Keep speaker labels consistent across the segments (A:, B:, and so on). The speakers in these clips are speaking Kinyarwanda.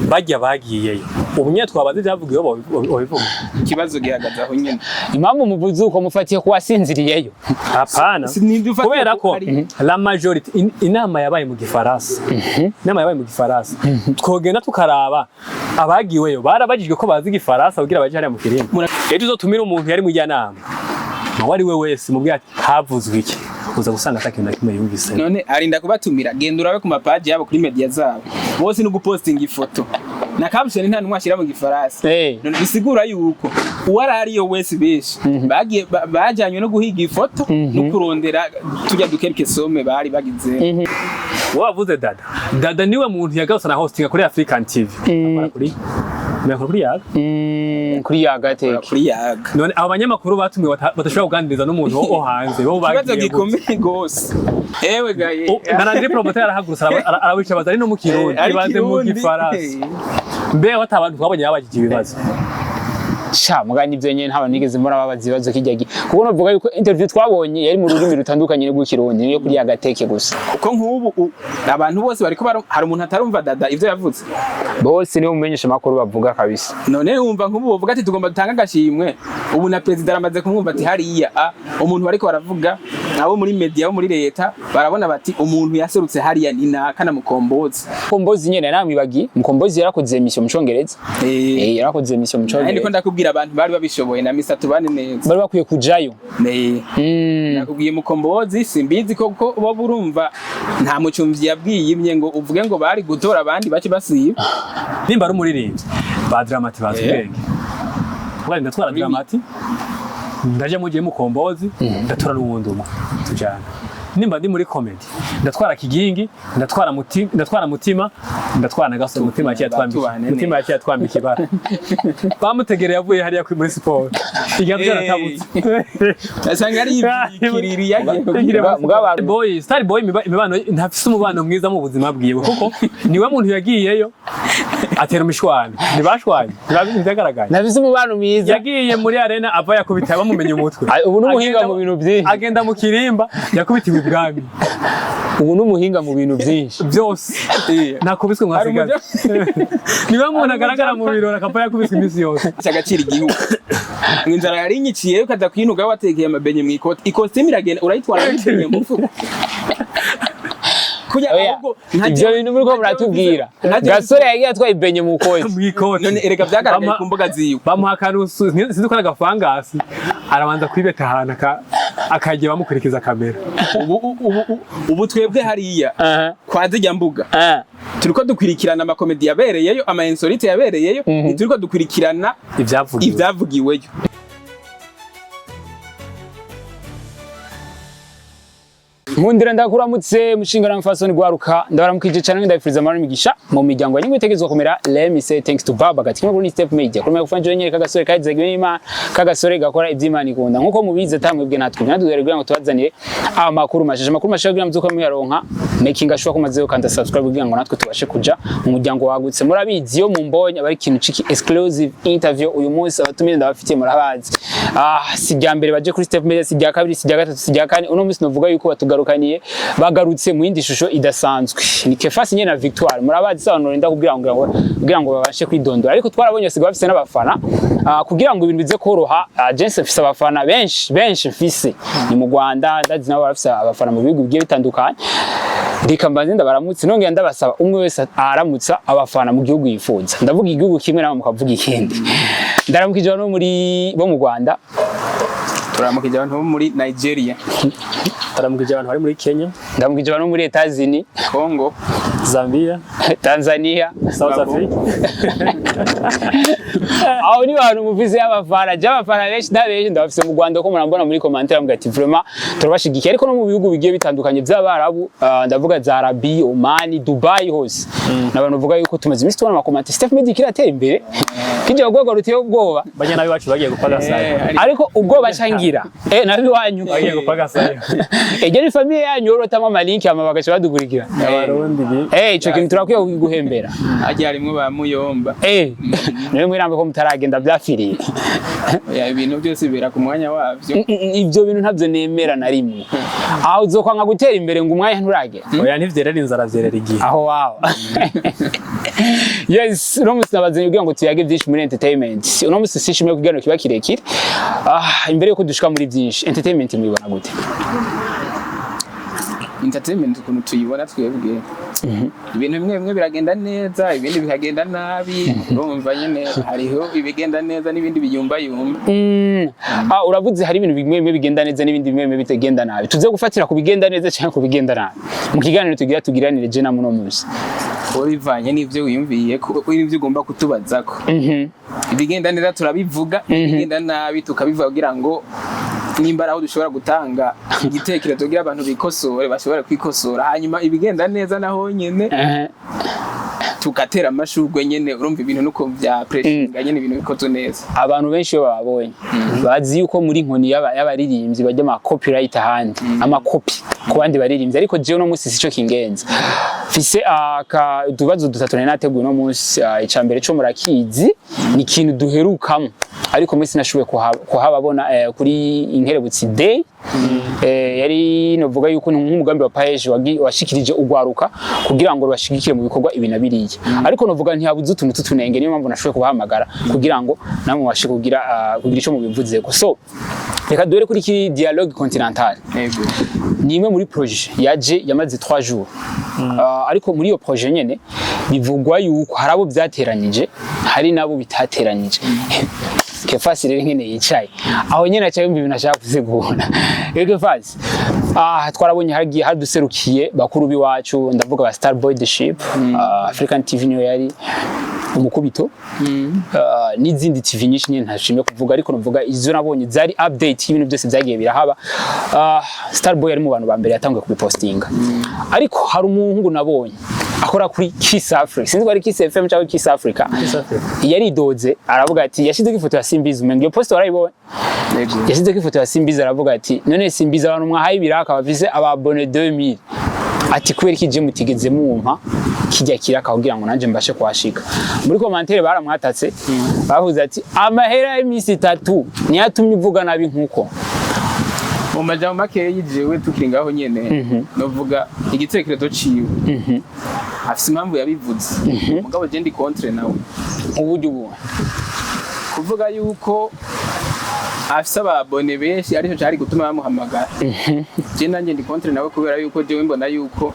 A: bajya bagiyeyo ubunye twabaze byavugiye bivuga
B: ikibazo gihagaze aho nyene
C: impamvu muvuze uko mufatiye ku wasinziriyeyo
A: hapana kubera ko la majority inama yabaye mu gifaransa twogenda tukaraba abagiweyo barabajijwe ko bazi igifaransa kugira baje hariya mu kirimba ejo uzotumira umuntu yari mu nama wari we wese mubwira ati havuzwe iki uza gusanga atakintu nakimwe yumvise
B: none arinda kubatumira genda urabe ku mapaji yabo kuri media zabo bose no gupostinga ifoto na caption nta numwe ashira mu gifaransa none bisigura yuko uwarariyo wese beshi bagiye bajanywe no guhiga ifoto no kurondera tujya dukereke some bari bagize
A: wavuze Dada niwe muntu yagarutse na hostinga kuri African TV
C: kuri yaga
A: none abo banyamakuru batumiwe badashobora kuganiriza n'umuntu wo hanze bo
B: bagiye gikomeye gose ewe gaye
A: narandi promoter arahagurutse arabica bazari no mu Kirundi ibanze mu gifaransa mbe watabantu twabonye babajije ibibazo
C: sha mugani ivyo nyene ntabwo nigeze mbona babaza ibibazo kijya kuko novuga yuko interview twabonye yari mu rurimi rutandukanye rw'Ikirundi niyo kuri yagateke gusa
B: uko nk'ubu abantu bose bariko hari umuntu atarumva Dada ivyo yavuze
C: bose niwe mumenyeshamakuru bavuga kabisa
B: none wumva nk'ubu bavuga ati tugomba dutanga agashimwe ubu na president aramaze kumwumva ati hariya umuntu bariko baravuga abo muri media abo muri leta barabona bati umuntu yaserutse hariya ni naka na Mkombozi
C: nyene namwibagi Mkombozi yarakoze emission mu Congereza yarakoze emission mu Congereza
B: ndiko ndakubwira abantu bari babishoboye na misa tubane neza
C: bari bakwiye kujayo
B: nakubwiye Mkombozi Simbizi koko bo burumva nta mucumvyi yabwiye imye ngo uvuge ngo bari gutora abandi bace basiba
A: nimba ari umuririmbyi ba dramati bazubenge twari ndatwara dramati ndaje mugiye Mkombozi ndatora n'uwundi umwe tujana nimba ndi muri comedy ndatwara kigingi ndatwara mutima ndatwara na gaso mutima yaciye twambika ibara bamutegereye yavuye hariya muri sport igabyo natabutse
B: asanga ari ikiriri yagiye
A: Star Boy imibano ntafise umubano mwiza mu buzima bwiwe kuko niwe muntu yagiyeyo atera umishwani ntibashwanye ntibagaragaye
C: ntafise umubano mwiza
A: yagiye muri arena ava yakubita bamumenye umutwe
C: ubu n'umuhinga mu bintu byinshi
A: agenda mu kirimba yakubitiwe ibwami
C: ubu n'umuhinga mu bintu byinshi
A: byose nakubiswe mwasigaje niwe muntu agaragara mu birori akapa yakubiswe imisi yose
B: cyagacira igihugu inzara yari inyiciye ukaza kwinuga watekeye amabenye mu ikositimu iragenda urayitwara n'ibinye mu mufuka
C: ibyo bintu muri ko muratubwira gasore yagiye atwaye ibenye mu
A: ikoti
B: none erega byagaragaye ku mbuga ziwe
A: bamuha akarusu sinzi ko n'agafangasi arabanza kwibeta ahantu akagiye bamukurikiza kamera
B: ubu twebwe hariya kwa zijya mbuga turiko dukwirikirana amakomedi yabereyeyo ama insolite yabereyeyo turiko dukwirikirana ibyavugiweyo
C: Nkundira ndakuramutse mushingana mfasoni gwaruka ndabaramukije cyane ndabifuriza amara migisha mu miryango y'ingwe tegezwa komera let me say thanks to Baba gatikimo kuri step media kurumya gufanje nyene kagasore kaizagwe n'Imana kagasore gakora ivy'Imana ikunda nkuko mubize tamwebwe natwe nyaduhere ngo tubazanire amakuru mashasha kugira mzuko muyaronka making ashwa kumazeyo kanda subscribe kugira ngo natwe tubashe kuja mu muryango wagutse murabizi yo mumbonye abari kintu ciki exclusive interview uyu munsi abatumire ndabafitiye murabazi sijya mbere baje kuri step media sijya kabiri sijya gatatu sijya kane uno munsi novuga yuko batugarukaniye bagarutse mu yindi shusho idasanzwe ni Kefasi nyene na Victoire murabazi sano nda kugira ngo babashe kwidondora ariko twarabonye basiga bafise n'abafana kugira ngo ibintu bize koroha Jense fise abafana benshi fise ni mu Rwanda ndazi nabo bafise abafana mu bihugu bigiye bitandukanye reka mbanze ndabaramutse nongera ndabasaba umwe wese aramutsa abafana mu gihugu yifuza ndavuga igihugu kimwe nabo mukavuga ikindi ndaramukije no muri bo mu Rwanda
B: turamukije abantu muri Nigeria
A: turamukije abantu bari muri Kenya
C: ndamukije abantu muri Etazini
B: Congo
A: Zambia
C: Tanzania
A: South Africa
C: aho ni abantu muvise abafana benshi ndabafise mu Rwanda ko murambona muri commentaire mugati vraiment turabashigikiye ariko no mu bihugu bigiye bitandukanye by'abarabu ndavuga za Arabi Oman Dubai hose nabantu bavuga yuko tumaze imisi tubona amakomenti Steph Media kiratera imbere kije bagwa ruteye ubwoba
A: banya nabi bacu bagiye gupagasa
C: ariko ubwoba cangira nabi wanyu
A: bagiye gupagasa
C: ege ni famille yanyu rotama malinki ama bagaje badukurikira
A: abarundi
C: ico kintu turakwiye guhembera
B: ajya harimwo ba muyomba
C: niwe mwirambe ko mutaragenda byafiriye
B: ibintu byose bibera ku mwanya wavyo
C: ivyo bintu ntavyo nemera na rimwe aho uzokwanga gutera imbere ngo umwanya nturage
A: oya ntivyerera inzara vyerera igihe
C: aho wawe yes uno musi nabazanye kugira ngo tuyage byinshi muri entertainment uno musi sishimye kugira kiba kirekire imbere yuko dushika muri byinshi entertainment mubibona gute
B: entertainment ukuntu tuyibona twebwe ibintu bimwe biragenda neza ibindi bikagenda nabi urumva nyene hariho ibigenda neza n'ibindi biyumba
C: uravuze hari ibintu bimwe bigenda neza n'ibindi bimwe bitagenda nabi tuze gufatira ku bigenda neza cyangwa ku bigenda nabi mu kiganiro tugiranire je na muno musi
B: bivanye n'ivyo wiyumviye ko n'ivyo ugomba kutubazako ibigenda neza turabivuga ibigenda nabi tukabivuga kugira ngo nimba aho dushobora gutanga igitekerezo kugira abantu bikosore bashobora kwikosora hanyuma ibigenda neza naho nyene tukatera amashurwe nyene urumva ibintu nuko vya pressing nyene ibintu bikoze neza
C: abantu benshi babonye bazi yuko muri nkoni y'abaririmbyi bajya ama copyright ahandi ama copy ku bandi baririmbyi ariko je no musi sico kingenza fise utubazo dutatu nateguye no musi icambere cyo murakizi ni ikintu duherukamo ariko mwese nashuwe kuhababona kuri inkerebutsi day yari novuga yuko nk'umugambi wa page washikirije ugwaruka kugira ngo bashigikire mu bikorwa ibinabiriye ariko novuga ntihabuze utuntu tutunenge niyo mpamvu nashuwe kubahamagara kugira ngo namwe washe kugira ico mu bivuze ko so reka duhere kuri ki dialogue Continental ni imwe muri projet yaje yamaze 3 jours ariko muri iyo projet nyene bivugwa yuko harabo byateranyije hari nabo bitateranyije Kefasi rero nkene yicaye aho nyene acaye ibintu nashaka kuzegura Kefasi twarabonye hagiye haduserukiye bakuru biwacu ndavuga ba Starboy the Ship African TV niyo yari umukubito n'izindi TV nyinshi nyene ntashimye kuvuga ariko navuga izo nabonye zari update y'ibintu byose byagiye birahaba Starboy ari mu bantu ba mbere yatangiye kubipostinga ariko hari umuhungu nabonye akora kuri Kiss Africa sinzi ari Kiss FM cyangwa Kiss Africa yari doze aravuga ati yashize ifoto ya Simbizi umenye iyo post warayibonye yashize ifoto ya Simbizi aravuga ati none Simbizi abantu mwahaye ibiraka bafise ababone 2000 ati kubera iki je mutigeze mumpa kijya kiraka kugira ngo nanje mbashe kwashika muri commentaire baramwatatse bavuze ati amahera y'imisi 3 ni yatumye uvuga nabi nkuko
B: mu majambo make yijewe tukiri ngaho nyene novuga igitekerezo ciwe afise impamvu yabivuze mugabo je ndi contre nawe
C: uburyo ubu
B: kuvuga yuko afise ababone benshi arico cari gutuma bamuhamagara je nanje ndi contre nawe kubera yuko je mbona yuko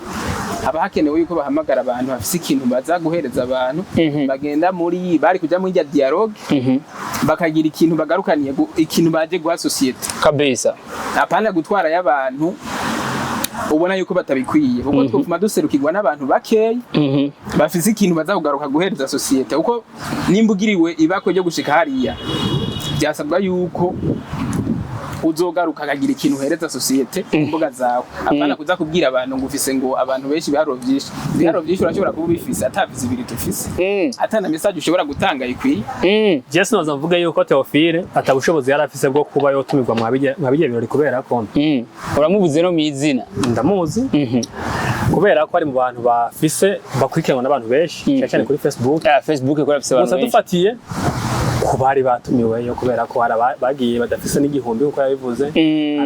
B: haba hakenewe yuko bahamagara abantu bafise ikintu baza guhereza abantu bagenda muri bari kuja muri ya dialogue bakagira ikintu bagarukaniye ikintu baje guha societe
C: kabisa
B: apana gutwara y'abantu ubona yuko batabikwiye kuko twuma duserukirwa n'abantu bakeyi bafise ikintu baza kugaruka guhereza societe uko nimbugiriwe ibako ryo gushika hariya byasabwa yuko uzogaruka akagira ikintu uhereza societe imbuga zawe apana kuza kubwira abantu ngo ufise ngo abantu benshi biharo byinshi urashobora kuba bifise atavize ibiri tufise atana message ushobora gutanga ikwiye
A: Jesse noza mvuga yuko Theophile atabushobozi yari afise bwo kuba yotumirwa mwabije birori kubera ko
C: uramubuze no mwizina
A: ndamuzi kubera ko ari mu bantu bafise bakurikiranwa n'abantu benshi cyane kuri Facebook
C: ko bafise abantu
A: benshi dufatiye kubari batumiwe yo kubera ko bagiye badafise n'igihumbi uko yabivuze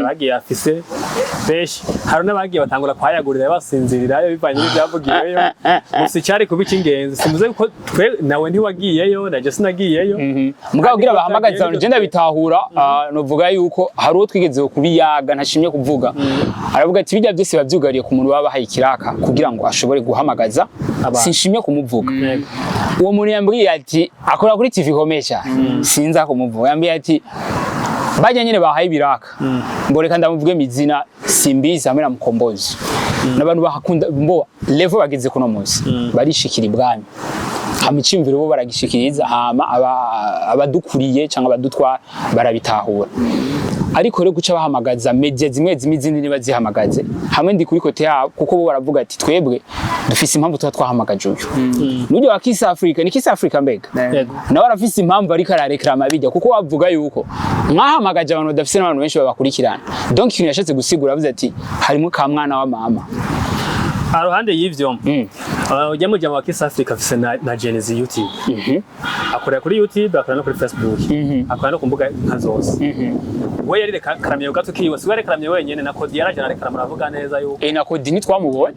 A: bagiye afise benshi hari n'abagiye batangura kwayagurira basinzirira yo bivanye n'ibyavugiyeyo gusa cyari kuba ikingenzi simuze ko nawe ntiwagiyeyo naje sinagiyeyo
C: mugabo kugira bahamagaza abantu je ndabitahura novuga yuko hari uwo twigeze kubiyaga ntashimye kuvuga aravuga ati bijya byose bavyugariye ku muntu baba hayikiraka kugira ngo ashobore guhamagaza sinshimye kumuvuga uwo muntu yambwiye ati akora kuri TV homesha sinza kumuvuga yambwiye ati bajya nyene bahaye ibiraka mboreka ndamuvuge mizina Simbizi hamwe na Mkombozi n'abantu bahakunda mbo level bageze kuno munsi barishikira ibwami hamicimviro bo baragishikiriza hama abadukuriye cyangwa abadutwa barabitahura ariko rero guca bahamagaza media zimwe zimizindi niba zihamagaze hamwe ndi kuri kote yabo kuko bo baravuga ati twebwe dufise impamvu tuba twahamagaje uyu n'ujya wa Kiss Africa ni Kiss Africa mbega nawe arafise impamvu ariko arareklama bijya kuko bavuga yuko mwahamagaje abantu badafise n'abantu benshi babakurikirana donc ikintu yashatse gusigura avuze ati harimo ka mwana wa mama
A: aruhande y'ivyo ujya mu jama wa Kiss Africa afise na Genesis YouTube. Akorera kuri YouTube, akorera no kuri Facebook. Akorera no ku mbuga nka zose. We yari karamye gato kiwe, si we karamye wenyene na Kodi yaraje arekara avuga neza yuko.
C: Na Kodi ni twamubonye.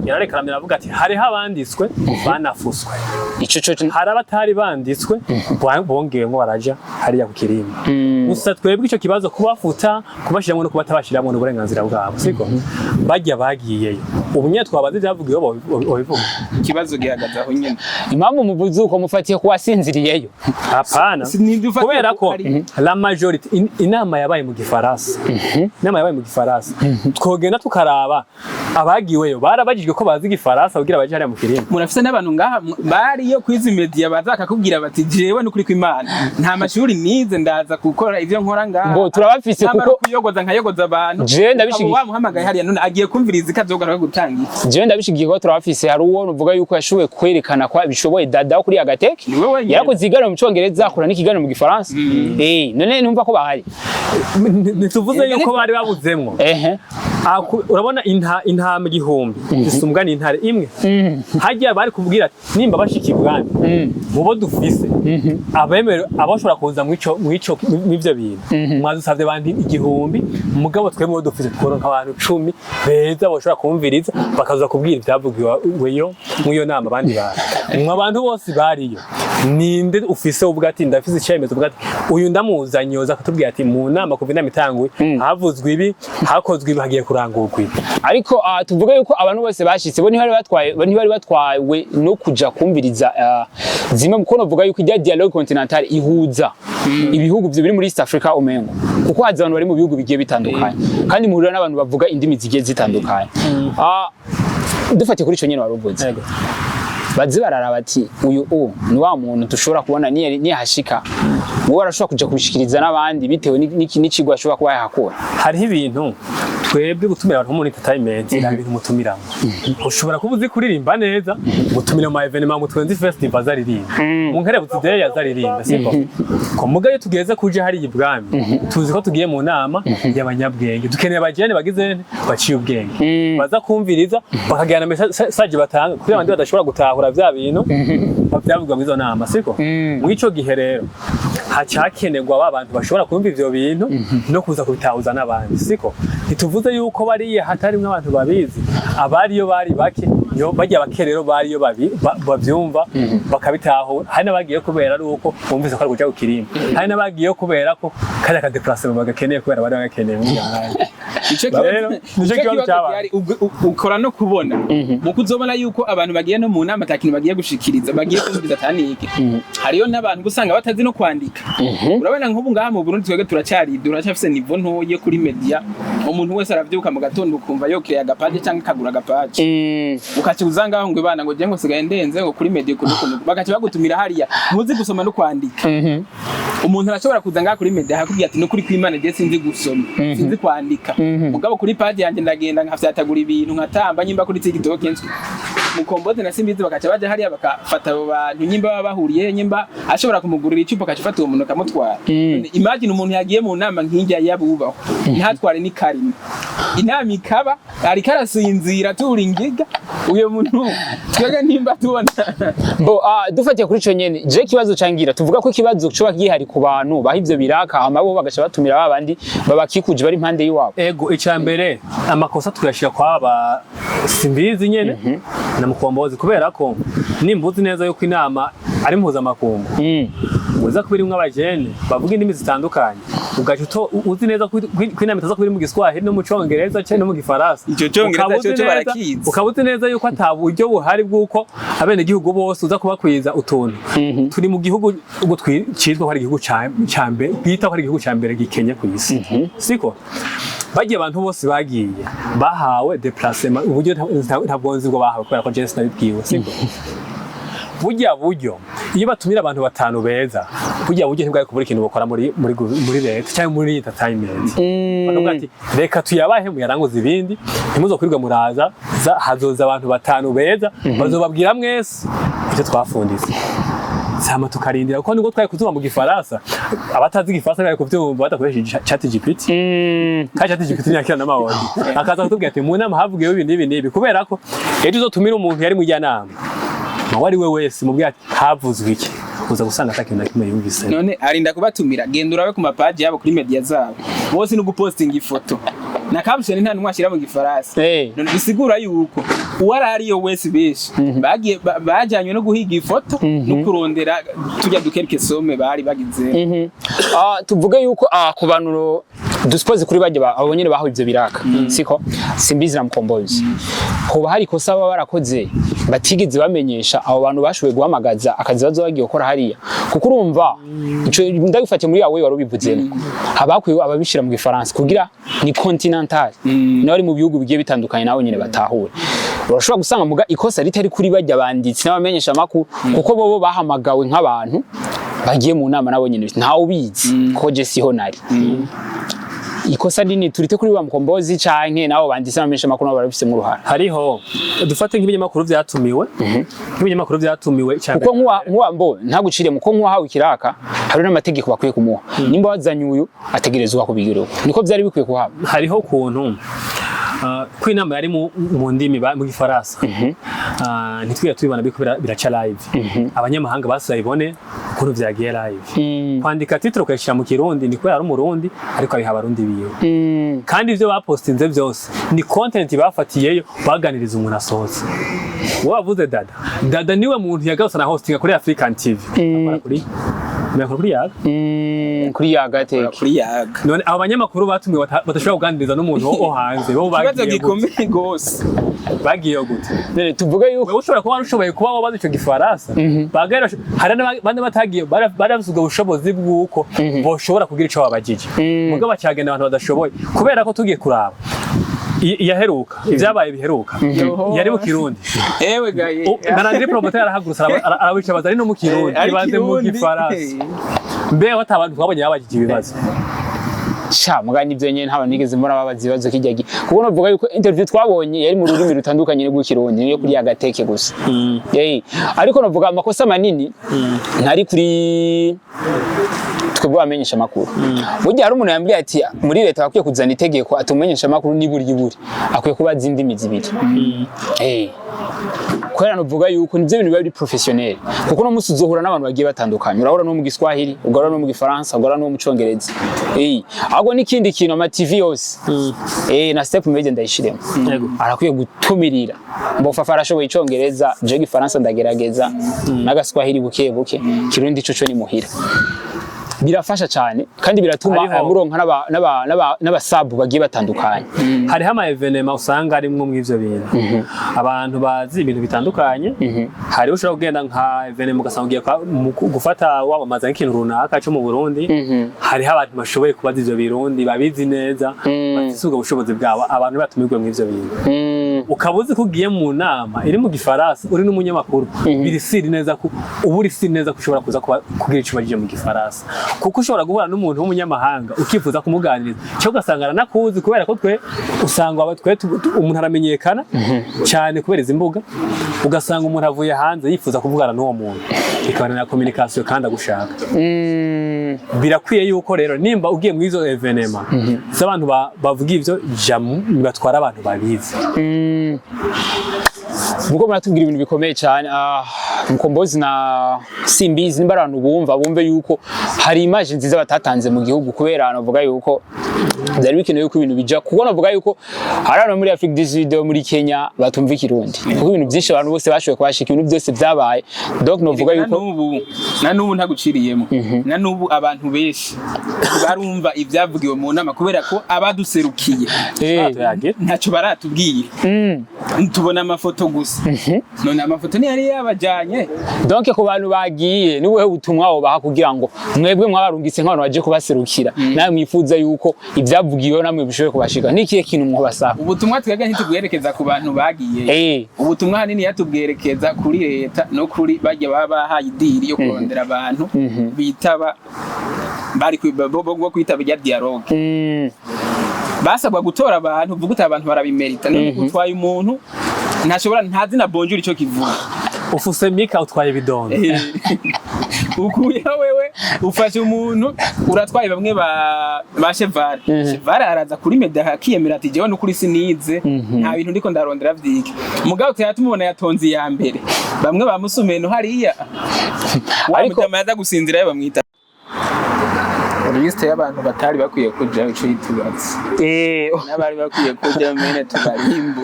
A: Yararekaramye avuga ati hari habanditswe banafuswe.
C: Ico cyo
A: hari abatari banditswe bongeye ngo baraja hariya ku kirimba. Gusa twebwe ico kibazo kubafuta kubashiramwe no kubatabashiramwe n'uburenganzira bwabo, siko? Bajya bagiyeyo. Ubunye twabaze byavugiyeho bivuga.
B: Ikibazo gihagaze aho nyene.
C: Impamvu muvuze uko mufatiye ku wasinziriyeyo.
A: Hapana. Kubera ko la majority inama yabaye mu Gifaransa. Inama yabaye mu Gifaransa. Twogenda tukaraba abagiweyo barabajijwe ko bazi Gifaransa kugira baje hariya mu kirimba.
B: Murafise n'abantu ngaha bari yo kwizi media bazakakubwira bati jewe n'ukuri kw'Imana nta mashuri nize ndaza gukora ivyo nkora ngaha.
C: Ngo turabafise kuko
B: kuyogoza nkayogoza abantu.
C: Je ndabishigiye.
B: Wamuhamagaye hariya none agiye kumviriza ikazogaruka gutangira.
C: Je ndabishigiye ko turabafise hari uwo uvuga yuko yashoboye kwerekana kwa bishoboye Dada kuri agateke. Yarakoze igano mu Cyongereza akora n'ikigano mu Gifaransa. None numva ko bahari.
A: Nituvuze yuko bari babuzemwo. Urabona intama igihumbi zisumbwa n'intare imwe. Hajya bari kubwira ati nimba bashikibwana mubo dufise abemero abashobora kuza mw'ivyo bintu mwazusavye abantu igihumbi mugabo twemwe dufise tworonka abantu 10 beza bashobora kumviriza bakaza kubwira ibyavugiweyo mw'iyo nama abandi bantu abantu bose bariyo. Ninde ufise ubwo ati ndafise icyemezo ubwo ati uyu ndamuzanyoza kutubwira ati mu nama kuva inama itanguye havuzwe ibi hakozwe ibi hagiye kurangurwa ibi.
C: Ariko tuvuga yuko abantu bose bashitse bo ntibari batwawe no kuja kumviriza zimwe muko novuga yuko ijya dialogue Continental ihuza ibihugu byo biri muri East Africa umengo kuko haza abantu bari mu bihugu bigiye bitandukanye kandi muhurira n'abantu bavuga indimi zigiye zitandukanye. Dufatiye kuri ico nyene waruvuze bazi bararaba ati uyu ni wa muntu dushobora kubona ni hashika wowe arashobora kuja kubishikiriza n'abandi bitewe n'ikigo ashobora kuba yahakora.
A: Hariho ibintu twebwe gutumira abantu muri entertainment ibintu mutumiramo ushobora kuba uzi kuririmba neza gutumira mu evenement mu Twenzi Festival zaririmba mu nkerebutse day yazaririmba siko ko mugaye tugeze kuje hari ibwami tuzi ko tugiye mu nama y'abanyabwenge dukeneye abajene bagize baciye ubwenge baza kumviriza bakagirana message batanga kugira abandi badashobora gutahura vya bintu bavyavugwa muri zo nama siko mu ico gihe rero hacakenerwa abantu bashobora kumva ivyo bintu no kuza kubitahuza n'abandi siko ituvuze yuko bariye hatarimwe abantu babizi abariyo bari bake yo bajya bakerero bariyo bavyumva bakabitahura hari nabagiye kubera ari uko bumvise ko ari kuja gukirimba hari nabagiye kubera ko kandi aka déplacement bagakeneye kubera bari bagakeneye muri yahaye
B: ico kibazo cyari ukora no kubona mu kuzobona yuko abantu bagiye no mu nama atakintu bagiye gushikiriza bagiye kumviriza tanike hariyo n'abantu gusanga batazi no kwandika urabona nk'ubu ngaha mu Burundi twege turacafise niveau ntoye kuri media umuntu wese aravyuka mu gatondo ukumva yokeye agapaje cyangwa kagura agapaje ukaci uzanga ngo ibana ngo je ngo sigaye ndenze ngo kuri media kunukuntu bagaci bagutumira hariya muzi gusoma no kwandika umuntu arashobora kuza ngaha kuri media hakubwiye ati no kuri kw'Imana je sinzi gusoma sinzi kwandika mugabo kuri page yanje ndagenda nkafyatagura ibintu nkatamba nyimba kuri TikTok enswe Mkombozi na Simbizi bakaca baje hariya bakafata abo bantu nyimba baba bahuriye nyimba ashobora kumugurira icupa akacifata uwo muntu akamutwara. Imagine umuntu yagiye mu nama nk'injya yabubaho ntatware ni karima inama ikaba ari karasinzira turingiga uyo muntu twega nimba tubona
C: dufatiye kuri ico nyene je kibazo cangira tuvuga ko kibazo cyo bagihari ku bantu baha ivyo biraka amabo bagaca batumira babandi babakikuje bari impande yiwabo.
A: Ego icambere amakosa tuyashira kwa aba Simbizi nyene na Mkombozi kubera ko nimbuzi neza yuko inama ari mpuzamakungu uza kubirimwe abajene bavuga indimi zitandukanye ugacuto uzi neza ko inama itaza kubiri mu Giswahili no mu Cyongereza cyane no mu Gifaransa
B: ico Cyongereza cyo barakizi
A: ukabuze neza yuko ataburyo buhari bwuko abene gihugu bose uza kubakwiza utuntu turi mu gihugu cyitwa ko ari igihugu cyambe bita ko ari igihugu cyambere gikenye ku isi siko bagiye abantu bose bagiye bahawe déplacement uburyo ntabwo nzi ngo bahawe kubera ko Jesse nabibwiwe siko buryo iyo batumira abantu batanu beza buryo ntibwari kubura ikintu bakora muri leta cyangwa muri entertainment bakavuga ati reka tuyabahe muyaranguza ibindi ntimuzo kwirirwa muraza hazoza abantu batanu beza bazobabwira mwese icyo twafunditse sama tukarindira kuko nubwo twari kuzuma mu gifaransa abatazi igifaransa bari kuvyumva badakoresheje ChatGPT ka ChatGPT yakira n'amawodi akaza kutubwira ati mu nama havugiye ibindi nibi kubera ko ejo uzotumira umuntu yari mu jyanama wari we wese mubwira ati havuzwe iki uza gusanga atakintu kimwe yumvise
B: none arinda kubatumira genda urabe ku mapaji yabo kuri media zabo bose no gupostinga ifoto na caption nta numwashira mu gifaransa none bisigura yuko uwarari yo wese beshi bagiye bajanywe no guhiga ifoto no kurondera tujya dukereke some bari bagize
C: tuvuge yuko ku bantu duspose kuri bajye abo nyene baho ivyo biraka siko Simbizi na Mkombozi hoba hari kosa baba barakoze batigeze bamenyesha abo bantu bashoboye guhamagaza akazi bazo bagiye gukora hariya kuko urumva ico ndagufate muri yawe wari ubivuzemo abakwiye ababishira mu gifaransa kugira ni Continental nari mu bihugu bigiye bitandukanye nawe nyene batahure urashobora gusanga muga ikosa ritari kuri bajya banditsi n'abamenyeshamakuru kuko bobo bahamagawe nk'abantu bagiye mu nama nabo nyene ntawe ubizi ko je siho nari ikosa nini turite kuri wa Mkombozi canke nabo banditse n'abamenyeshamakuru nabo barabifise mu ruhara
A: hariho dufate nk'ibinyamakuru vyatumiwe nk'ibinyamakuru vyatumiwe cyane
C: kuko nkuwa mbo ntagucire muko nkuwa hawe kiraka hari n'amategeko bakwiye kumuha nimba wazanye uyu ategerezwa kubigiro niko byari bikwiye kuhaba
A: hariho kuntu kwinama yari mu ndimi mu gifaransa ntitwiye tubibona biraca live abanyamahanga basayibone ukuntu vyagiye live kwandika titre kweshira mu kirundi niko yari umurundi ariko ari abarundi biyo kandi ivyo bapostinze byose ni content bafatiyeyo baganiriza umuntu asohotse wavuze Dada niwe muntu yagasa na hostinga kuri African TV kuri yaga none abanyamakuru batumiwe badashobora kuganiriza n'umuntu wo hanze bo bagiye gose bagiye gute
C: none tuvuga yuko
A: ushobora kuba ushoboye kuba wabaza ico gifaransa bagera hari n'abandi batagiye barabuzwa ubushobozi bw'uko boshobora kugira ico babagije mugabo bacyagenda abantu badashoboye kubera ko tugiye kuraba yaheruka ivyabaye biheruka yari mu Kirundi
B: ewe gaye
A: narandire promoter arahagurutsa arawica bazari no mu Kirundi ibanze mu gifaransa mbe watabantu twabonye babagije ibibazo
C: mugani ivyo nyene ntabwo nigeze mbona babaza ibibazo kijyagi kuko novuga yuko interview twabonye yari mu rurimi rutandukanye rw'Ikirundi yo kuri yagateke gusa ariko novuga amakosa manini ntari kuri twebwe Mumenyeshamakuru burya hari umuntu yambwiye ati muri leta bakwiye kuzana itegeko atumenyeshamakuru niburi akwiye kuba zindimi zibiri kwera novuga yuko nivyo bintu bari professionnel kuko no musi uzohura n'abantu bagiye batandukanye urahura no mu Giswahili ugahura no mu Gifaransa ugahura no mu Congereza ahubwo n'ikindi kintu ama TV yose na step media ndayishiremo arakwiye gutumirira mbofafa arashoboye Icongereza je Gifaransa ndagerageza n'Agaswahili buke Kirundi coco ni muhira birafasha cyane kandi biratuma muronka n'abasabu bagiye batandukanye
A: hariho ama evenement usanga arimwo mw'ivyo bintu abantu bazi ibintu bitandukanye hari ushobora kugenda nka evenement ugasanga ugiye gufata wabamaza nk'ikintu runaka cyo mu Burundi hariho abantu bashoboye kubaza ivyo Birundi babizi neza bafisuga ubushobozi bwabo abantu batumirwe mw'ivyo bintu ukabuzi kugiye mu nama iri mu Gifaransa uri n'umunyamakuru birisiri neza ko uburisiri neza kushobora kuza kugira ico bagije mu Gifaransa kuko ushobora guhura n'umuntu w'umunyamahanga ukifuza kumuganiriza cyo gasangana nakuzi kubera ko twe usanga umuntu aramenyekana cyane kubera izi mbuga ugasanga umuntu avuye hanze yifuza kuvugana n'uwo muntu ikabana na communication kandi agushaka birakwiye yuko rero nimba ugiye mu izo evenement z'abantu bavuga ivyo jamu nibatwara abantu babizi
C: muko muratubwira ibintu bikomeye cyane Mkombozi na Simbizi nimba abantu bumve yuko hari image nziza batatanze mu gihugu kubera navuga yuko byari bikenewe yuko ibintu bija kuko navuga yuko hari abantu muri Afrique du Sud muri Kenya batumva Ikirundi kuko ibintu byinshi abantu bose bashoboye kwashika ibintu byose byabaye donc navuga yuko
B: nubu ntaguciriyemo na nubu abantu benshi barumva ibyavugiwe mu nama kubera ko abaduserukiye ntacyo baratubwira tubona amafoto gusa none amafoto ni yari yabajanye
C: donc ko bantu bagiye niwe ubutumwa abo baha kugira ngo mwebwe mwabarungitse nk'abantu baje kubaserukira nawe mwifuza yuko ivyavugiwe namwe bishoboye kubashika nikiye kintu mwobasaba
B: ubutumwa twebwe ntitubwerekeza ku bantu bagiye ubutumwa hanini yatubwerekeza kuri leta no kuri bajya baba bahaye idiri yo kurondera abantu bitaba bari bwo kwitaba rya dialogue basabwa gutora abantu uvuga uti abantu barabimerita none utwaye umuntu ntashobora ntazi na bonjour ico kivuga
A: ufuse mika utwaye bidondo
B: ukuye wewe ufashe umuntu uratwaye bamwe ba cheval cheval araza kuri media akiyemera ati jewe no kuri sinize nta bintu ndiko ndarondera vyike mugabo tyatumubona yatonze ya mbere bamwe bamusumeno hariya ariko amaza gusinzira yo bamwita liste y'abantu batari bakwiye kuja ico yitubatse n'abari bakwiye kuja mene tubarimbu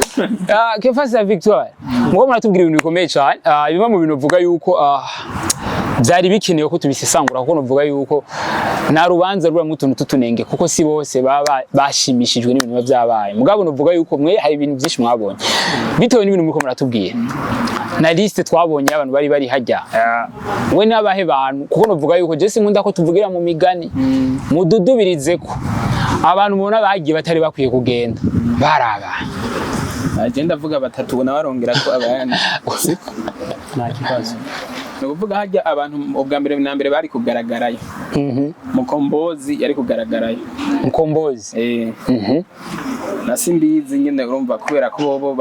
C: Kefasi ya Victoire mwo muratubwira ibintu bikomeye cyane bimwe mu bintu vuga yuko byari bikenewe ko tubisesangura kuko novuga yuko na rubanza rura mutuntu tutunenge kuko si bose baba bashimishijwe n'ibintu byabaye mugabo novuga yuko mwe hari ibintu byinshi mwabonye bitewe n'ibintu muko muratubwira na liste twabonye abantu bari hajya we nabahe bantu kuko novuga yuko je sinkunda ko tuvugira mu migani mududubirize ko abantu mubona bagiye batari bakwiye kugenda baraba
B: agenda avuga batatu bona barongera ko abana
A: nta kibazo
B: nukuvuga hajya abantu ubwa mbere na mbere bari kugaragarayo Mkombozi yari kugaragarayo
C: Mkombozi
B: na Simbizi nyine urumva kubera ko bobo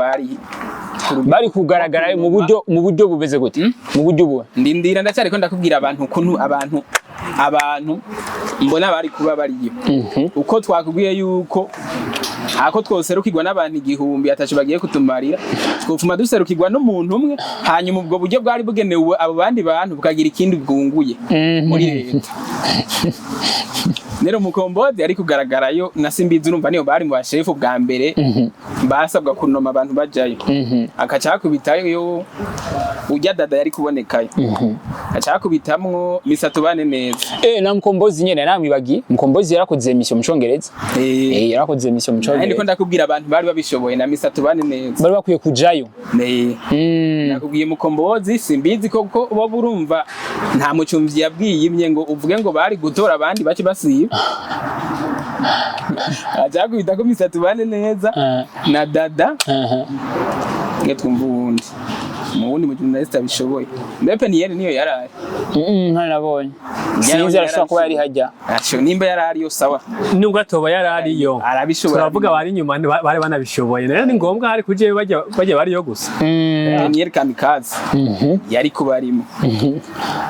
B: bari
C: kugaragarayo mu buryo bubeze gute mu buryo bwo
B: ndindira ndacyari ko ndakubwira abantu kuntu abantu mbona bari kuba bariyo uko twakubwiye yuko ako twoserukirwa n'abantu igihumbi atacho bagiye kutumarira twofuma duserukirwa n'umuntu umwe hanyuma ubwo buryo bwari bugenewe abo bandi bantu bukagira ikindi bwunguye muri leta nero Mkombozi ari kugaragarayo na Simbizi urumva niyo bari mu bashefu bwa mbere basabwa kunoma abantu bajayo akacakubitayo ujya Dada yari kubonekayo acakubitamwo misatu bane neza
C: na Mkombozi nyene namwibagi Mkombozi yarakoze emission mu Congereza yarakoze emission mu Congereza
B: ndiko ndakubwira abantu bari babishoboye na misatu bane neza
C: bari bakwiye kujayo
B: nakubwiye Mkombozi Simbizi koko bo burumva nta mucumvyi yabwiye imye ngo uvuge ngo bari gutora abandi bace basiba ajakubita ko misatu bane neza na Dada ngetwumva ubundi muwundi mu journalist abishoboye mbepe niyo yaraye
C: nabonye sinzi arashaka kuba yari hajya
B: acho nimba yarari yo sawa
A: nubwo atoba yarari yo
B: arabishobora
A: turavuga bari nyuma bari banabishoboye rero ni ngombwa hari kuje bajya bari yo gusa
B: niyo kamikaze yari kubarimo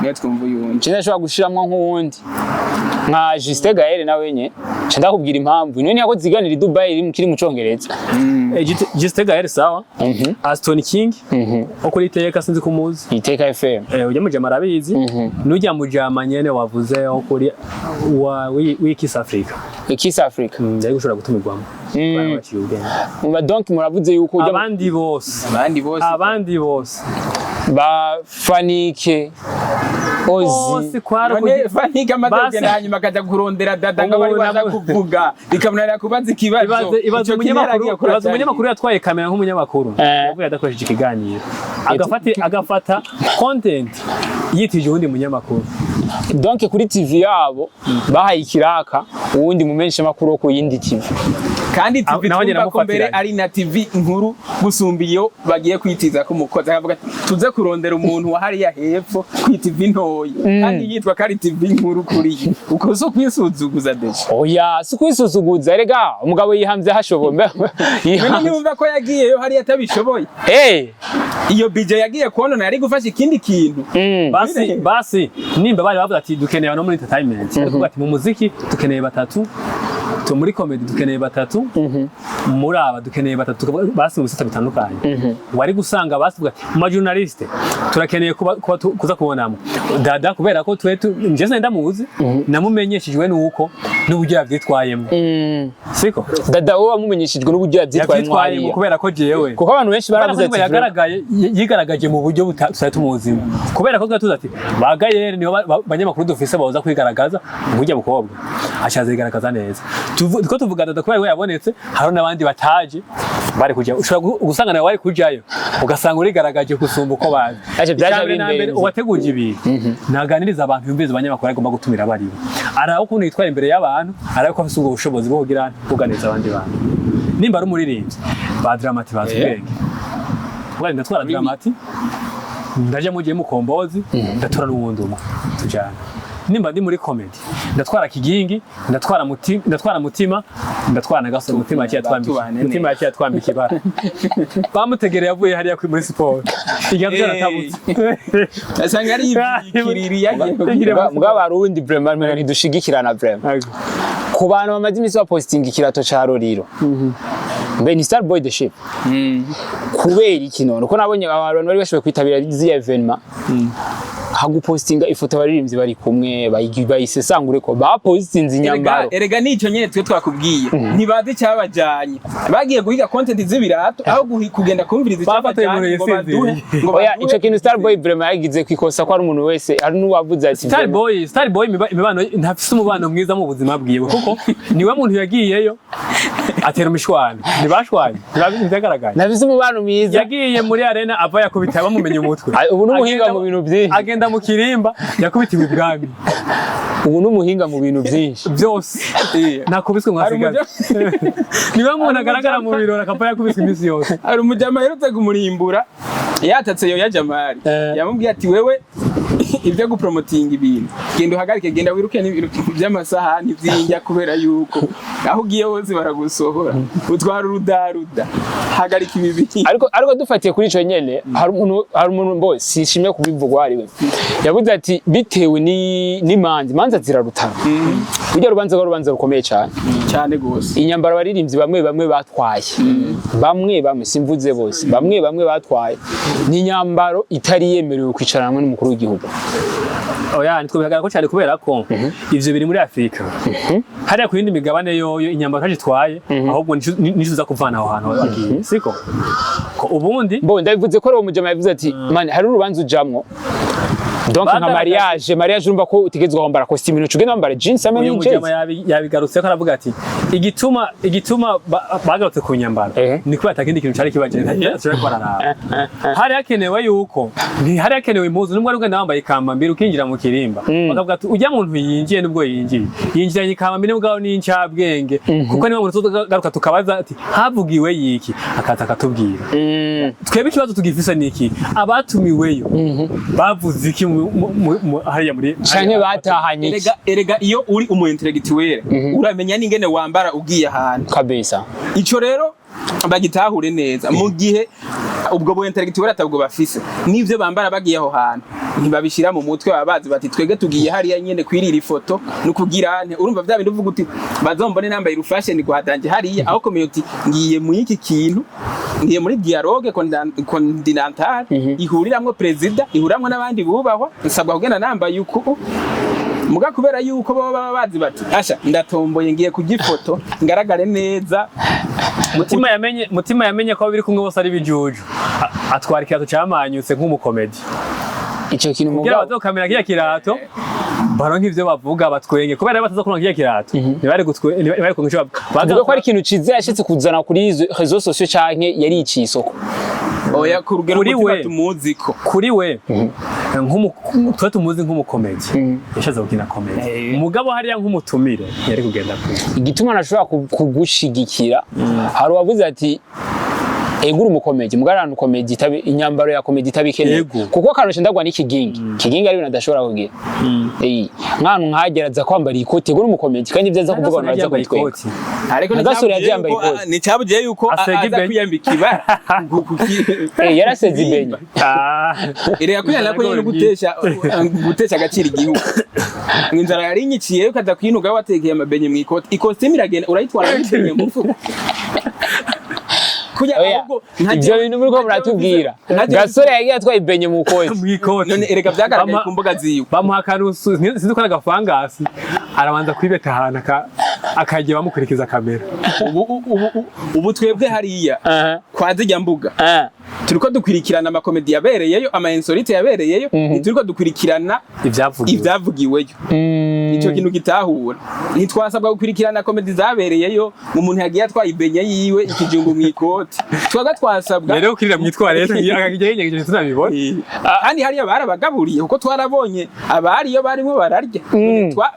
B: niyo twumva uyunje
C: cyane ashobora gushiramwa nk'uwundi nka Juste Gaël nawe nye cyanda kubwira impamvu none yako ziganira Dubai iri mukiri mu Congereza
A: Juste Gaël sawa Aston King okuri iteka sinzi kumuzi
C: iteka FM
A: ujya mujama arabizi nujya mujama nyene wavuze okuri wa Kiss Africa
C: Kiss Africa
A: ndari gushobora gutumirwamo
C: donc muravuze yuko ujya
B: abandi bose
C: bafanike ozi
B: none fanika amadoge hanyuma akaja kurondera Dada ngo bari baza kuvuga bikamunara kubaza ikibazo
A: ibazo umunyamakuru yatwaye kamera nk'umunyamakuru yavuye adakoresheje ikiganiro agafata content yitije uwundi munyamakuru
C: donc kuri TV yabo bahaye ikiraka uwundi Mumenyeshamakuru ku yindi TV
B: kandi TV ko mbere ari na TV nkuru gusumbiyo bagiye kwitiza ko umukozi akavuga tuze kurondera umuntu wahari ya hepfo ku TV ntoyi kandi yitwa kari TV nkuru kuri uko so kwisuzuguza desha
C: oya so kwisuzuguza rega umugabo yihamvye hashoboye
B: none numva ko yagiyeyo hari atabishoboye iyo BJ yagiye kubona yari gufasha ikindi kintu
A: basi nimba bari bavuga ati dukeneye no muri entertainment ariko ati mu muziki dukeneye batatu muri comedy dukeneye batatu muri aba dukeneye batatu basi mu bisata bitandukanye wari gusanga basivuga mu journaliste turakeneye kuza kubonamo Dada kubera ko twe njye ndamuzi namumenyeshijwe nuko n'uburyo yavyitwayemo siko
C: Dada wowe wamumenyeshijwe n'uburyo yavyitwayemo
A: kubera ko jewe
C: kuko abantu benshi baravuze ati
A: yigaragaje mu buryo tutari tumuzima kubera ko twatuza ati bagayere niho banyamakuru dufise baza kwigaragaza burya mukobwa ashaze yigaragaza neza ko tuvuga Dada kubera yabonetse hari n'abandi bataje bari kujya ushobora gusanga nawe wari kujayo ugasanga urigaragaje kusumba uko bazi byaje bimbere uwateguje ibi naganiriza abantu yumviza abanyamakuru agomba gutumira bari araho ukuntu yitwara imbere y'abantu araho ko afite ubwo bushobozi bwo kugira kuganiriza abandi bantu nimba ari umuririmbyi ba dramati bazi ubwenge ubwo ndatwara dramati ndaje mugiye Mkombozi ndatura n'uwundi umwe tujana nimba ndi muri comedy ndatwara kigingi ndatwara mutima ndatwara na gaso mutima yaki yatwambika ibara bamutegereye yavuye hariya muri sport igando yaratabutse
B: asanga ari ikiriri yagiye
C: mbwa barundi vraiment ntidushigikirana vraiment ku bantu bamaze imisi wa posting ikirato ca Roriro mbe ni Star Boy the Ship kubera iki none ko nabonye abantu bari bashoboye kwitabira izi evenement hagupostinga ifoto abaririmbyi bari kumwe bayisesangure ko bapostinze inyambaro
B: erega nico nyene twe twakubwiye ntibazi cyabajanye bagiye guhiga content z'ibirato aho kugenda kumviriza cyabajanye ngo baduhe
C: oya ico kintu Star Boy vraiment yagize kwikosa ko ari umuntu wese ari nuwavuze ati
A: Star Boy imibano ntafise umubano mwiza mu buzima bwiwe kuko niwe muntu yagiyeyo atera umishwani ntibashwanye ntibagaragaye
C: nafise umubano mwiza
A: yagiye muri arena ava yakubita bamumenye umutwe
C: ubu n'umuhinga mu bintu byinshi
A: agenda mu kirimba yakubitiwe ibwami
C: ubu n'umuhinga mu bintu byinshi
A: byose nakubiswe nkasigaza niwe muntu agaragara mu birori akaba yakubiswe iminsi yose
B: hari umujama yerutse kumurimbura yatatse yo ya Jamali yamubwiye ati wewe ibyo gupromotinga ibintu genda uhagarike genda wiruke n'ibintu by'amasahani byinjya kubera yuko aho ugiye hose baragusohora utwara urudaruda hagarika ibi bintu
C: ariko dufatiye kuri ico nyene hari umuntu mbo sishimye kubivugwa ari we yavuze ati bitewe n'imanza zirarutana burya rubanza rukomeye cyane gose inyambaro baririmbyi bamwe batwaye bamwe simvuze bose bamwe batwaye ni inyambaro itari yemerewe kwicaranwa n'umukuru w'igihugu
A: oya nitwe bihagarara ko cyane kubera ko ivyo biri muri Afrika hariya ku yindi migabane yoyo inyambaro ntagitwaye ahubwo nishuza kuvana aho hantu agiye siko ko ubundi
C: mbo ndabivuze ko ari umujama yavuze ati man hari urubanza ujamwo donc nka mariage urumva ko utegezwa kwambara costume n'ucuge nambara jeans amwe
A: n'jeans umujama yabigarutse ko aravuga ati igituma bagarutse ku nyambaro ni ko batakindi kintu cyari kibagenda ashobora kwarara hari hakenewe yuko hari hakenewe impuzu nubwo ari wambaye ikambambira ukinjira mu kirimba bakavuga ati ujya muntu yinjiye nubwo yinjiranye ikambambira nubwo n'incabwenge kuko niba muntu tugaruka tukabaza ati havugiwe yiki akaza akatubwira twebwe ikibazo tugifisa niki abatumiweyo bavuze iki hariya muri
C: canke batahanye
B: erega iyo uri umu intellectuel uramenya n'ingene wambara ugiye ahantu
C: kabisa
B: ico rero bagitahure neza mu gihe ubwo bo intellectuel atabwo bafise nivyo bambara bagiye aho hantu ntibabishira mu mutwe ababazi bati twege tugiye hariya nyene kwirira ifoto nukugira urumva vya bintu uvuga uti bazombone nambaye fashion guhatanje hariya aho community ngiye mu iki kintu ngiye muri dialogue Continental ihuriramwe president ihuriramwe n'abandi bubahwa nsabwa kugenda nambaye uko muga kubera yuko baba bazi bati asha ndatomboye ngiye kugifoto ngaragare neza
A: mutima yamenye ko biri kumwe bose ari bijuju atwara ikirato cyamanyutse nk'umukomedi
C: ico kintu
A: muga bazokamera kiya kirato baronka ivyo bavuga batwenge kubera batazokuronka kiya kirato ntibari kungisha
C: bavuga ko ari ikintu ciza yashitse kuzana kuri izo réseaux sociaux canke yari icisoko
B: oya ku rugero mutima tumuziko
A: kuri we twa tumuzi nk'umukomedi yashaza gukina komedi umugabo hariya nk'umutumire yari kugenda
C: igituma nashobora kugushigikira hari wavuze ati egura umukomedi mugarana ukomedi inyambaro ya komedi tabikeneye kuko kanoshe ndagwa n'ikigingi ari nadashobora kugira mwana nkageraza kwambara ikoti egura umukomedi kandi byaza kuvuga ngo aza kwitwenga
B: ariko
C: nagasore yambaye ikoti
B: ni cyabugiye yuko aza kwiyambika ibara
C: yaraseze ibenya
B: ire yakwiyana ko nyine gutesha agaciro igihugu inzara yari inyiciye ukaza kwinuga watekeye amabenye mu ikoti ikositimu iragenda urayitwara n'ibintu mu mfuko
C: ibyo bintu muri ko muratubwira gasore yagiye atwaye ibenye mu koti
B: none erega byagaragaye ku mbuga ziwe
A: bamuha akarusu sinzi ko n'agafangasi arabanza kwibeta ahantu akagiye bamukurikiza kamera
B: ubu twebwe hariya kwa zijya mbuga turiko dukwirikirana amakomedi yabereyeyo ama insolite yabereyeyo turiko dukwirikirana ivyavugiweyo ico kintu gitahura ntitwasabwa gukwirikirana komedi zabereyeyo umuntu yagiye atwayibenye yiwe ikijungu mwikoti twaga twasabwa
A: rero ukirira mwitware akagiye tunabibona
B: kandi hariya barabagaburiye kuko twarabonye abariyo barimo bararya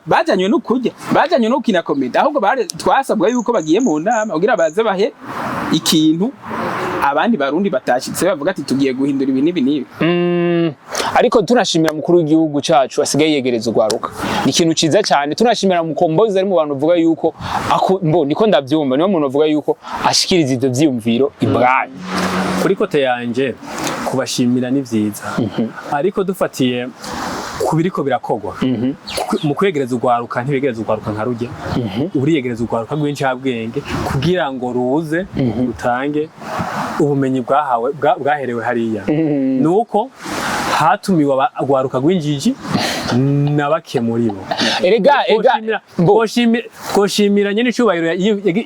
B: bajanywe no kurya bajanywe no kina komedi ahubwo twasabwa yuko bagiye mu nama kugira baze bahe ikintu abandi barundi batashitse bavuga ati tugiye guhindura ibi nibi nibi
C: ariko tunashimira mukuru w'igihugu cacu asigaye yegereza ugwaruka ni ikintu ciza cyane tunashimira Mkombozi ari mu bantu bavuga yuko niko ndavyumva niyo muntu avuga yuko ashikiriza ivyo vyiyumviro ibwanyu
A: kuri kote yanje kubashimira ni vyiza ariko dufatiye kubiriko birakogwa mu kwegereza ugwaruka ntibegereza ugwaruka nka rujya uriyegereza ugwaruka rw'incabwenge kugira ngo ruze rutange ubumenyi bwaherewe hariya nuko hatumiwe agwaruka rw'injiji nabake muri bo
C: erega
A: koshimira nyene icubahiro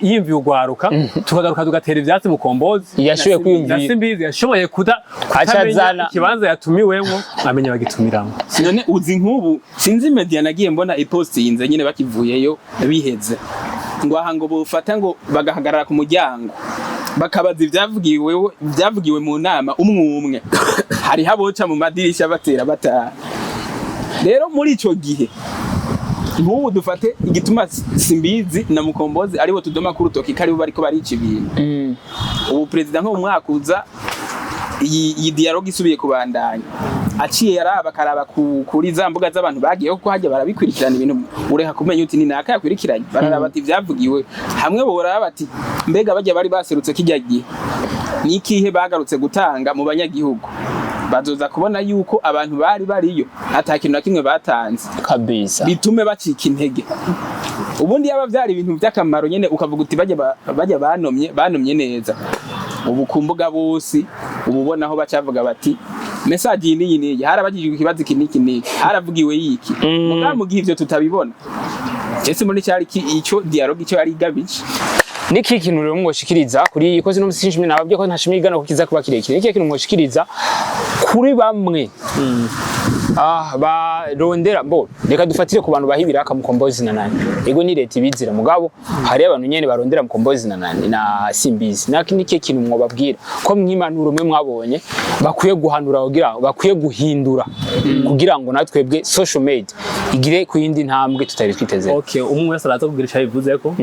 A: yimviye ugwaruka tukagaruka tugatera ivyatsi Mkombozi
C: yashoboye kwiyumvira
A: Simbizi yashoboye kutamenya ikibanza yatumiwemwo amenya bagitumiramo
B: none uzi nk'ubu sinzi media nagiye mbona ipostinze nyene bakivuyeyo biheze ngo aha ngo bufata ngo bagahagarara ku muryango bakabaza ivyavugiwe mu nama umwe hari haboca mu madirisha batera bataha rero muri ico gihe nk'ubu dufate igituma Simbizi na Mkombozi aribo tudoma ku rutoki karibo bariko barica ibintu ubu president nko mu mwaka uza iyi dialogue isubiye kubandanya aciye yaraba karaba kuri za mbuga z'abantu bagiye kuko hajya barabikwirikirana ibintu ureha kumenya uti ni naka yakwirikiranye bararaba ati vyavugiwe hamwe boraba bati mbega bajya bari baserutse kijya gihe nikihe bagarutse gutanga mu banyagihugu bazoza kubona yuko abantu bari bariyo atakintu na kimwe batanze
C: kabisa
B: bitume bacika intege ubundi yaba vyari ibintu by'akamaro nyene ukavuga uti bajya banomye neza ubu kumbuga bose ububona aho bacavuga bati message iyi harabagijwe ikibazo kiniki haravugiwe yiki mu gihe ivyo tutabibona ese muri cyari ico dialogue ico yari gabije
C: niki kintu rero mwoshikiriza kuri ikoze no musinshimye nababye ko ntashimye igana kukiza kuba kirekire niki kintu mwoshikiriza kuri bamwe barondera reka dufatire ku bantu bahibira Mkombozi na nani ego ni leta ibizira mugabo hari abantu nyene barondera Mkombozi na nani na Simbizi niki kintu mwobabwira ko mwimpanuro mwe mwabonye bakwiye guhanura kugira bakwiye guhindura kugira ngo natwebwe social media igire ku yindi ntambwe tutari twiteze
A: okay umwe wese araza kugira icyo bivuze ko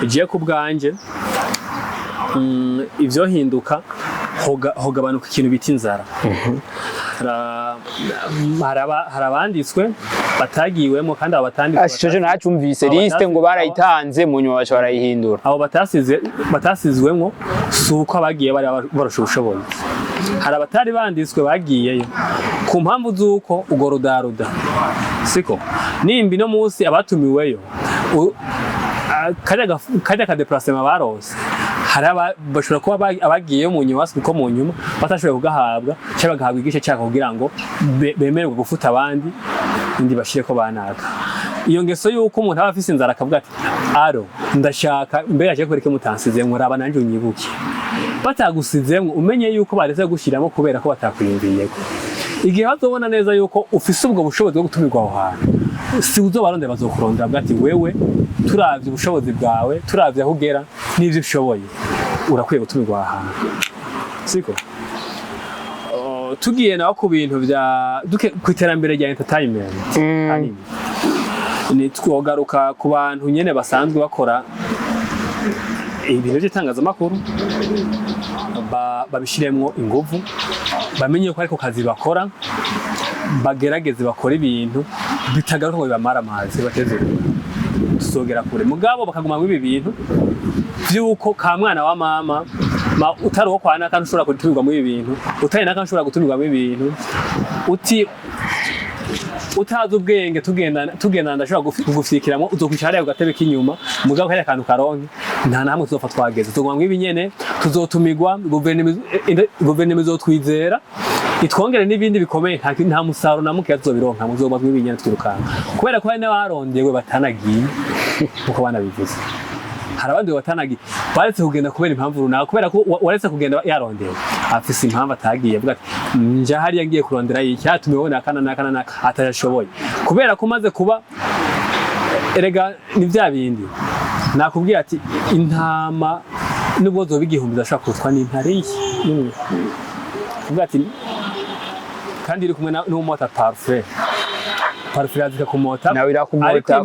A: igiye ku bwanje ivyo hinduka hogabanuka ikintu bita inzara harabanditswe batagiwemo kandi abatanditswe
C: ashoje nacumvise liste ngo barayitanze mu nyuma bacha barayihindura
A: abo batasizwemo suko abagiye bari barusha ubushobozi hari abatari banditswe bagiyeyo ku mpamvu z'uko ugo rudaruda siko nimbi no munsi abatumiweyo kajya ka déplacement barose haraba bashobora kuba abagiye mu nyuma ko mu nyuma batashoboye kugahabwa cyangwa bagahabwa igice cyako kugira ngo bemererwe gufuta abandi indi bashire ko banaka iyo ngeso yuko umuntu aba afise inzara akavuga ati aro ndashaka mbere yaje kwereke mutansize muraba nanje unyibuke batagusizemwe umenye yuko bareze gushiramo kubera ko batakwiyumviyeko igihe bazobona neza yuko ufise ubwo bushobozi bwo gutumirwa aho hantu si uzobarondera bazokurondera bwati wewe turavye ubushobozi bwawe turavye aho ugera n'ivyo ushoboye urakwiye gutumirwa aho hantu siko tugiye naho ku bintu bya ku iterambere rya entertainment ni twogaruka ku bantu nyene basanzwe bakora ibintu by'itangazamakuru babishiremwo inguvu bamenye ko ariko kazi bakora bagerageze bakora ibintu bitagaruka ngo bibamara amazi bateze tuzogera kure mugabo bakaguma mu ibi bintu vyuko ka mwana wa mama utari wo kwana kandi ushobora gutumirwa mu ibi bintu utari na kandi ushobora gutumirwa mu ibi bintu utazi ubwenge tugenda ndashobora kugufyikiramo uzokwicara ugatebe k'inyuma mugabo hari akantu karonke nta namwe tuzofa twageze tugomba mwibi nyene tuzotumirwa guverinoma izotwizera itwongere n'ibindi bikomeye nta musaruro na muke tuzobironka muzogomba mwibi nyene twirukanga kubera ko hari n'abarondewe batanagiye uko banabivuze hari abandi batanagiye baretse kugenda kubera impamvu runaka kubera ko waretse kugenda yarondewe afise impamvu atagiye avuga ati nja hariya ngiye kurondera iki cyatumeho nakana atayashoboye kubera ko maze kuba erega ni bya bindi nakubwiye ati intama nubwo zoba igihumbi zashaka kutwa n'intare kuvuga ati kandi iri kumwe n'umota parfait yazika kumota
C: nawe irakumota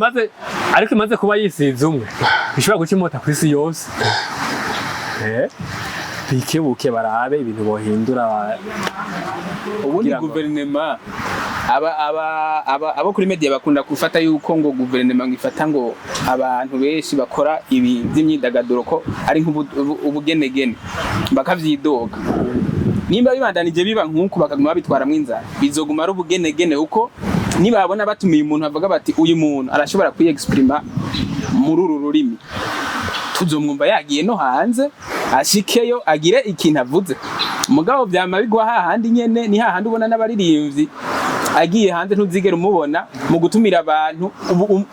A: ariko imaze kuba yisize umwe bishobora guca imota ku isi yose bikebuke barabe ibintu bohindura
B: ubundi guverinema abo kuri media bakunda gufata yuko ngo guverinema ngifata ngo abantu benshi bakora ibi by'imyidagaduro ko ari nk'ubugenegene bakavyidoga nimba bibandanije biba nkuko bakaguma babitwaramwo inzara bizoguma ari ubugenegene uko nibabona batumiye umuntu bavuga bati uyu muntu arashobora kwiexprima muri uru rurimi tuzomwumva yagiye no hanze ashikeyo agire ikintu avuze mugabo byama bigwa hahandi nyene ni hahandi ubona n'abaririmbyi agiye hanze ntuzigera umubona mu gutumira abantu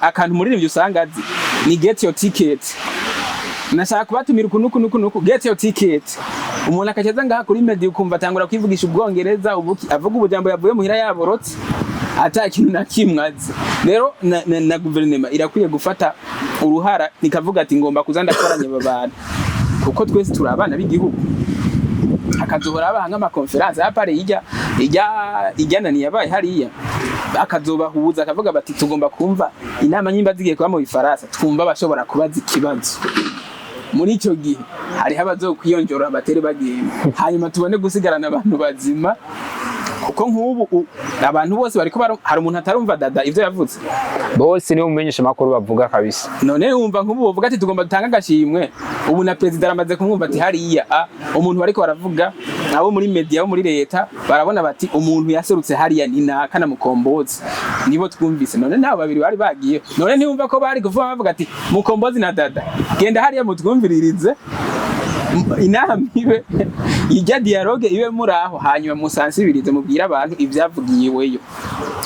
B: akantu muririmbyi usanga azi ni get your ticket nashaka kubatumira ukuntu get your ticket umuntu akageza ngaha kuri media ukumva atangura kwivugisha ubwongereza avuga ubujambo yavuye muhira yaborotse ata kintu na kimwe azi rero na guverinema irakwiye gufata uruhara nikavuga ati ngomba kuza ndakoranye abantu kuko twese turi abana b'igihugu akazohora abahanga amakonferanse yapare ijyanani yabaye hariya akazobahuza akavuga bati tugomba kumva inama nyimba zigiye kuba mu bifaransa twumva bashobora kubaza ikibazo muri icyo gihe hariho abazokwiyonjora abatere bagenda hanyuma tubone gusigarana abantu bazima kuko nk'ubu abantu bose bariko hari umuntu atarumva Dada ivyo yavuze
C: bose niwe Mumenyeshamakuru bavuga kabisa
B: none wumva nk'ubu bavuga ati tugomba dutanga agashimwe ubu na president aramaze kumwumva ati hariya umuntu bariko baravuga abo muri media abo muri leta barabona bati umuntu yaserutse hariya ni naka na Mkombozi nibo twumvise none nabo babiri bari bagiye none ntiwumva ko bari kuvuga bavuga ati Mkombozi na Dada genda hariya mutwumviririze inama ibe ijya dialogue ibe muraho hanyuma musansibirize mubwira abantu ivyavugiyeweyo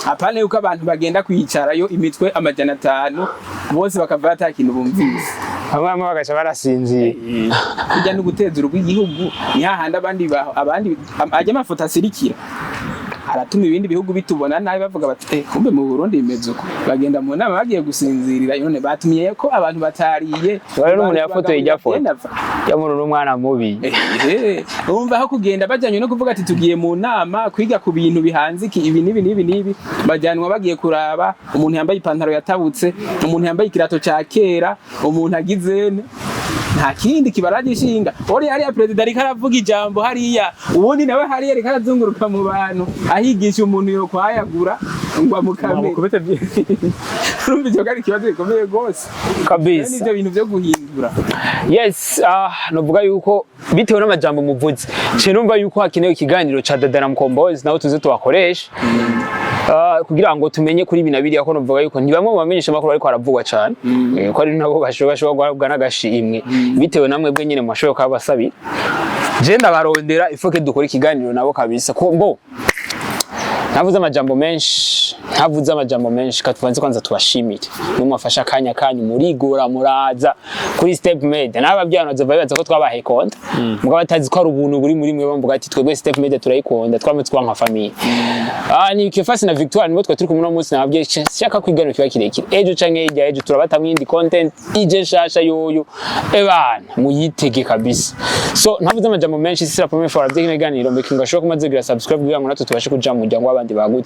B: apane yuko abantu bagenda kwicarayo imitwe amajana 5 bose bakava atakintu bumvise
C: abamwe bagaca barasinziye
B: kujya no guteza urw'igihugu ni hahandi abandi ajya amafoto asirikira aratuma ibindi bihugu bitubona nabi bavuga bati kumbe mu Burundi bimeze uko bagenda mu nama bagiye gusinzirira none batumiye ko abantu batariye
C: wari n'umuntu yafotoye ijyafoto yamuntu n'umwana mubi
B: umva aho kugenda bajyanye no kuvuga ati tugiye mu nama kwiga ku bintu bihanziki ibi nibi bajyanwa bagiye kuraba umuntu yambaye ipantaro yatabutse umuntu yambaye ikirato ca kera umuntu agizene nta kindi kibaragishinga ori hariya president ariko aravuga ijambo hariya ubundi nawe hariya ariko arazunguruka mu bantu ahigisha umuntu yo kwayagura ngo amukame urumva icyo ari kibazo gikomeye gose
C: kabisa
B: n'ibyo bintu byo guhindura
C: yes novuga yuko bitewe n'amajambo muvuze cyo numva yuko hakenewe ikiganiro ca Dada na Mkombozi naho tuze tubakoresha kugira ngo tumenye kuri binabiri ako novuga yuko ni bamwe mu Bamenyeshamakuru ariko aravugwa cyane ko ari nabo bashobora guhabwa n'agashimwe bitewe namwe bwe nyine mwashoboka abasabira je ndabarondera ifoke dukora ikiganiro nabo kabisa ko mbo ntavuze amajambo menshi katuvanze kwanza tubashimire numwafasha akanya kanyu murigora muraza kuri step media n'ababyanoze babibaza ko twabahe konta mugabo batazi ko ari ubuntu buri muri mwe bamvuga ati twebwe step media turayikonda twamutse twa nka famille ni Kefasi na Victoire nibo turi kumwe no munsi nababye shaka kwigana kiba kirekire ejo canke ijya ejo turabatamwe indi content ije shasha yoyo ebana muyitege kabisa so ntavuze amajambo menshi sira première fois abye kiganiro mbekinga shoko maze gira subscribe kugira ngo natwe tubashe kuja mu muryango w'abandi bagutse